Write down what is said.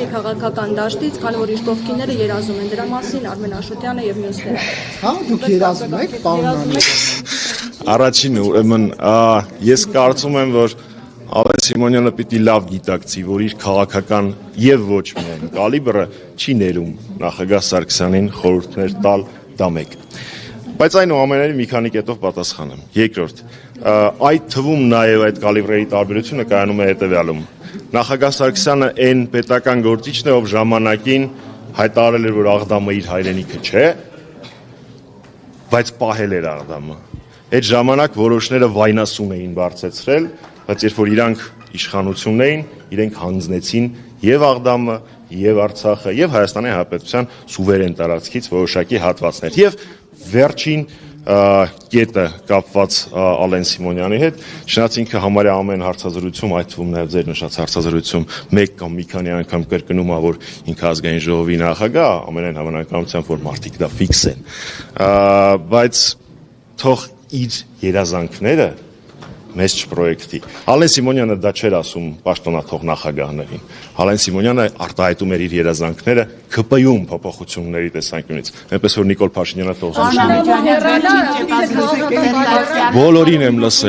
Գյումրեցի քաղաքական դաշտից, քանի որ իր կողքինները երազում են դրա մասին, Արմեն Աշոտյանը եւ մյուսները։ Հա, դուք երազում եք, պարոն։ Առաջին ուրեմն ես կարծում եմ, որ Ալեն Սիմոնյանը պիտի լավ գիտակցի, որ իր քաղաքական եւ ոչ միայն կալիբրը չի ներում նախագահ Սարգսյանին խորհուրդներ տալ դա մեկ։ Բայց այնուամենայնիվ մի քանի կետով պատասխանեմ։ Երկրորդ, այդ թվում նաեւ այդ կալիբրերի տարբերությունը կայանում է հետեւյալում։ Նախագահ Սարգսյանը այն պետական գործիչն է, ով ժամանակին հայտարարել էր, որ Աղդամը իր հայրենիքը չէ, բայց պահել էր Աղդամը։ Այդ ժամանակ որոշները վայնասուն էին բարձեցրել, բայց երբ որ իրանք իշխանություն էին, իրենք հանձնեցին եւ Աղդամը, եւ Արցախը, եւ Հայաստանի Հանրապետության սուվերեն տարածքից որոշակի հատվածներ։ Եվ վերջին կետը կապված Ալեն Սիմոնյանի հետ, շնորհիվ ինքը համարյա ամեն հարցազրույցում, այդ թվում նաեւ ձեր նշած հարցազրույցում մեկ կամ մի քանի անգամ կրկնում է, որ ինքը ազգային ժողովի նախագահ, ամենայն հավանականությամբ որ մարդիկ դա ֆիքս են։ Բայց թող իր երազանքները մեծ պրոյեկտի։ Ալեն Սիմոնյանը դա չէր ասում պաշտոնաթող նախագահներին։ Ալեն Սիմոնյանը արտահայտում էր իր երազանքները ԿՊ-ում փոփոխությունների տեսանկյունից։ Այնպես որ Նիկոլ Փաշինյանը թող զսուշի։ Բոլորին եմ լսել։